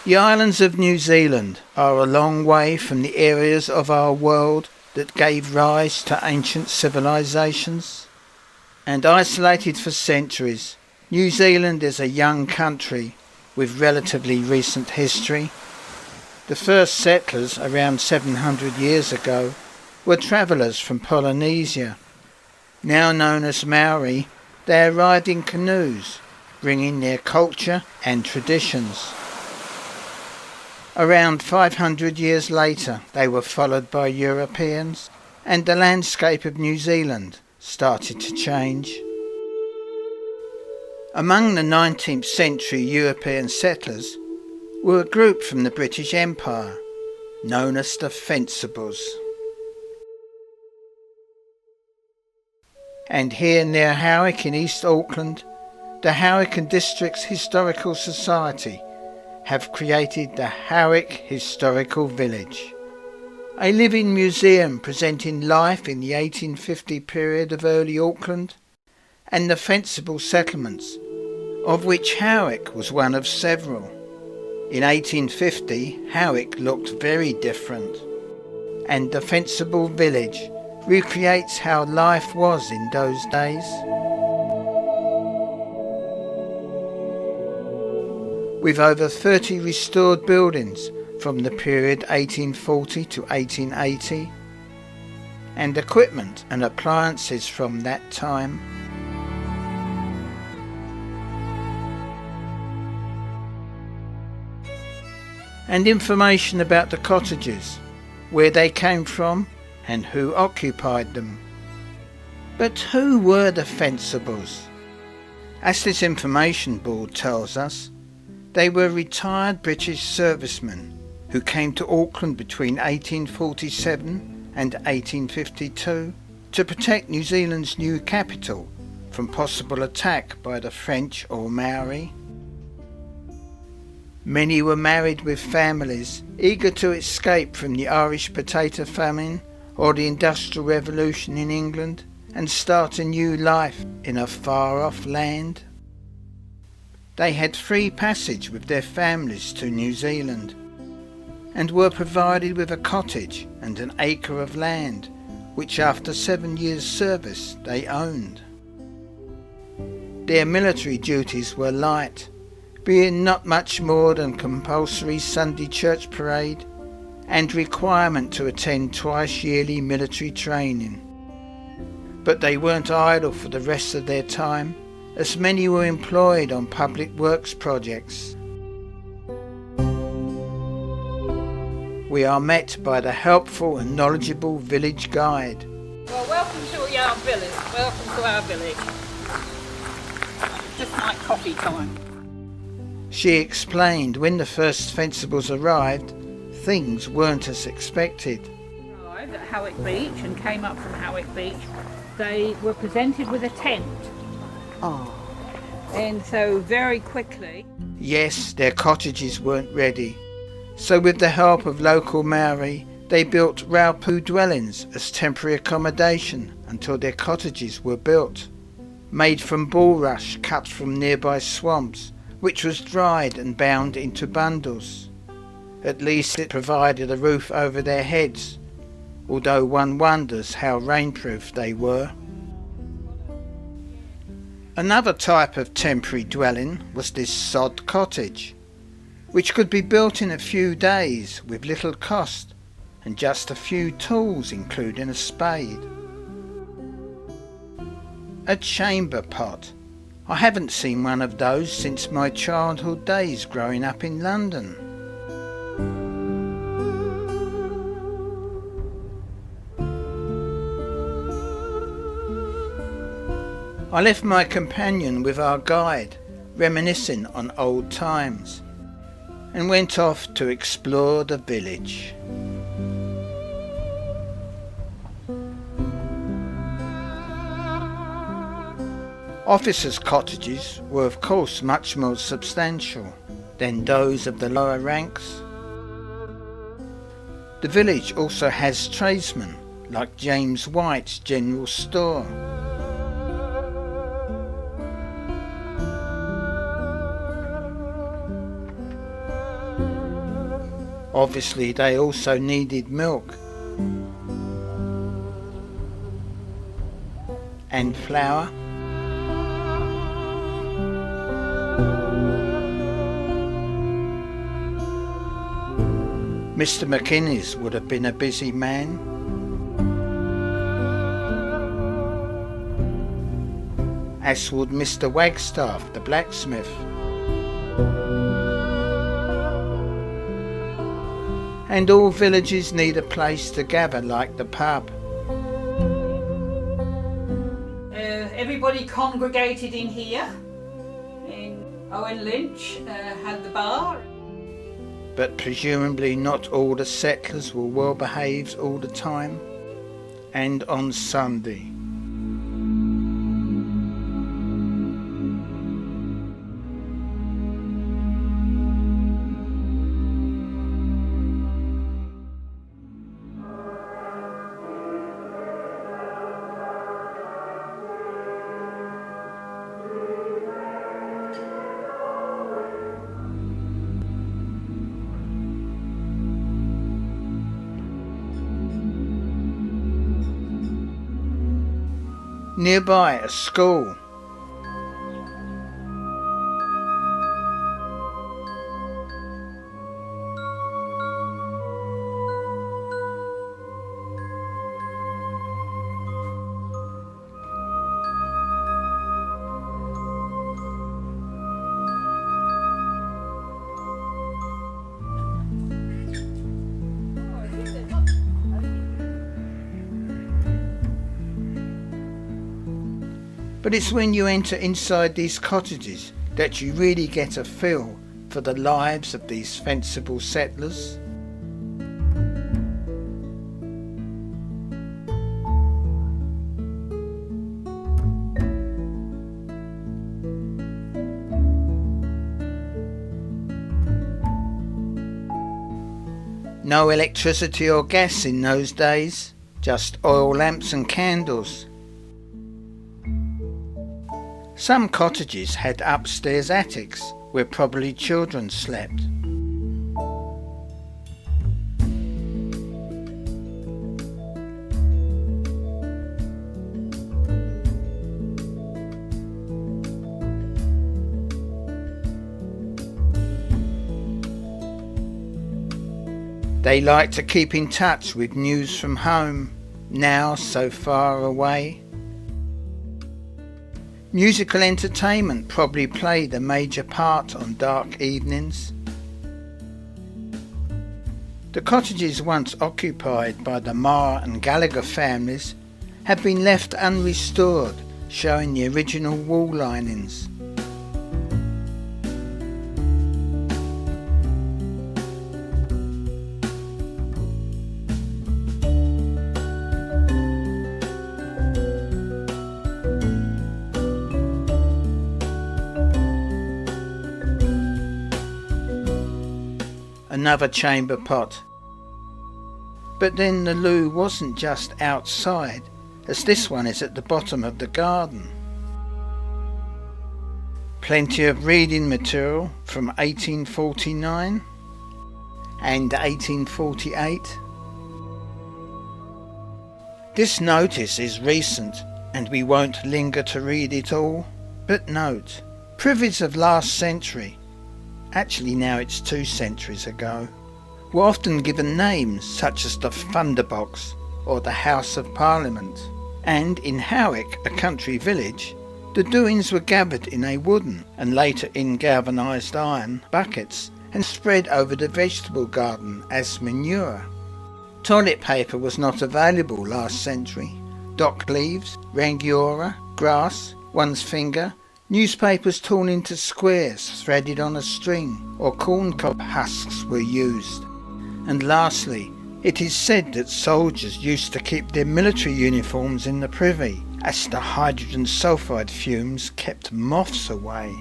The islands of New Zealand are a long way from the areas of our world that gave rise to ancient civilizations. And isolated for centuries, New Zealand is a young country with relatively recent history. The first settlers, around 700 years ago, were travellers from Polynesia. Now known as Maori, they arrived in canoes, bringing their culture and traditions. Around 500 years later, they were followed by Europeans, and the landscape of New Zealand started to change. Among the 19th century European settlers were a group from the British Empire, known as the Fencibles. And here near Howick in East Auckland, the Howick and District's Historical Society have created the Howick Historical Village, a living museum presenting life in the 1850 period of early Auckland and the Fencible settlements, of which Howick was one of several. In 1850, Howick looked very different, and the Fencible village recreates how life was in those days. With over 30 restored buildings from the period 1840 to 1880, and equipment and appliances from that time. And information about the cottages, where they came from and who occupied them. But who were the Fencibles? As this information board tells us, they were retired British servicemen who came to Auckland between 1847 and 1852 to protect New Zealand's new capital from possible attack by the French or Maori. Many were married with families, eager to escape from the Irish potato famine or the Industrial Revolution in England and start a new life in a far-off land. They had free passage with their families to New Zealand and were provided with a cottage and an acre of land, which after 7 years' service they owned. Their military duties were light, being not much more than compulsory Sunday church parade and requirement to attend twice yearly military training. But they weren't idle for the rest of their time, as many were employed on public works projects. We are met by the helpful and knowledgeable village guide. Well, welcome to our village. Welcome to our village. Just like coffee time. She explained when the first Fencibles arrived, things weren't as expected. Arrived at Howick Beach and came up from Howick Beach. They were presented with a tent. Oh. And so very quickly... Yes, their cottages weren't ready. So with the help of local Maori, they built raupu dwellings as temporary accommodation until their cottages were built, made from bulrush cut from nearby swamps, which was dried and bound into bundles. At least it provided a roof over their heads, although one wonders how rainproof they were. Another type of temporary dwelling was this sod cottage, which could be built in a few days with little cost and just a few tools, including a spade. A chamber pot. I haven't seen one of those since my childhood days growing up in London. I left my companion with our guide, reminiscing on old times, and went off to explore the village. Officers' cottages were of course much more substantial than those of the lower ranks. The village also has tradesmen like James White's general store. Obviously they also needed milk and flour. Mr. McInnes would have been a busy man. As would Mr. Wagstaff, the blacksmith. And all villages need a place to gather like the pub. Everybody congregated in here. Owen Lynch had the bar. But presumably not all the settlers were well behaved all the time, and on Sunday. Nearby, a school. But it's when you enter inside these cottages that you really get a feel for the lives of these Fencible settlers. No electricity or gas in those days, just oil lamps and candles. Some cottages had upstairs attics where probably children slept. They liked to keep in touch with news from home, now so far away. Musical entertainment probably played a major part on dark evenings. The cottages once occupied by the Marr and Gallagher families have been left unrestored, showing the original wall linings. Another chamber pot. But then the loo wasn't just outside, as this one is at the bottom of the garden. Plenty of reading material from 1849 and 1848. This notice is recent and we won't linger to read it all, but note, privies of last century, actually now it's 2 centuries ago, were often given names such as the Thunderbox or the House of Parliament, and in Howick, a country village, the doings were gathered in a wooden and later in galvanised iron buckets and spread over the vegetable garden as manure. Toilet paper was not available last century. Dock leaves, rangiora, grass, one's finger, newspapers torn into squares threaded on a string, or corn cob husks were used. And lastly, it is said that soldiers used to keep their military uniforms in the privy, as the hydrogen sulfide fumes kept moths away.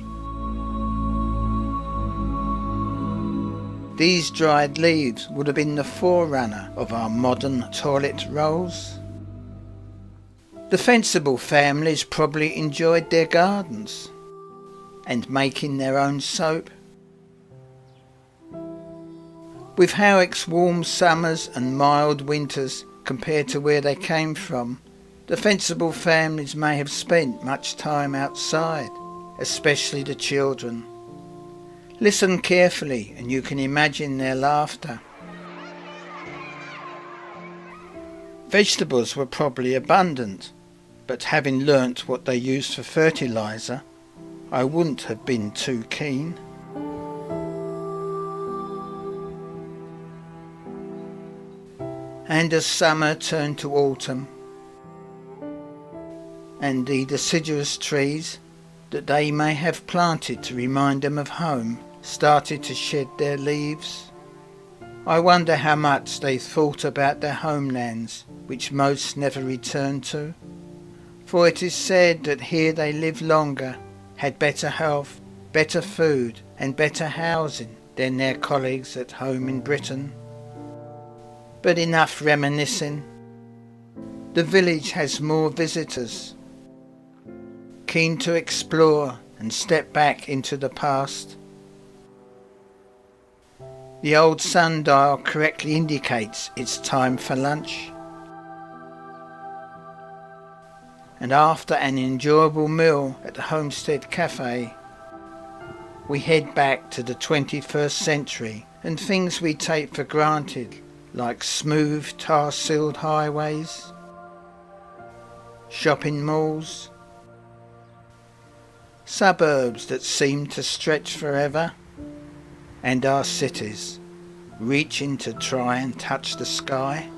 These dried leaves would have been the forerunner of our modern toilet rolls. The Fencible families probably enjoyed their gardens and making their own soap. With Howick's warm summers and mild winters compared to where they came from, the Fencible families may have spent much time outside, especially the children. Listen carefully and you can imagine their laughter. Vegetables were probably abundant, but having learnt what they used for fertiliser, I wouldn't have been too keen. And as summer turned to autumn, and the deciduous trees that they may have planted to remind them of home started to shed their leaves, I wonder how much they thought about their homelands, which most never returned to. For it is said that here they lived longer, had better health, better food and better housing than their colleagues at home in Britain. But enough reminiscing. The village has more visitors, keen to explore and step back into the past. The old sundial correctly indicates it's time for lunch. And after an enjoyable meal at the Homestead Cafe, we head back to the 21st century and things we take for granted, like smooth tar-sealed highways, shopping malls, suburbs that seem to stretch forever, and our cities reaching to try and touch the sky.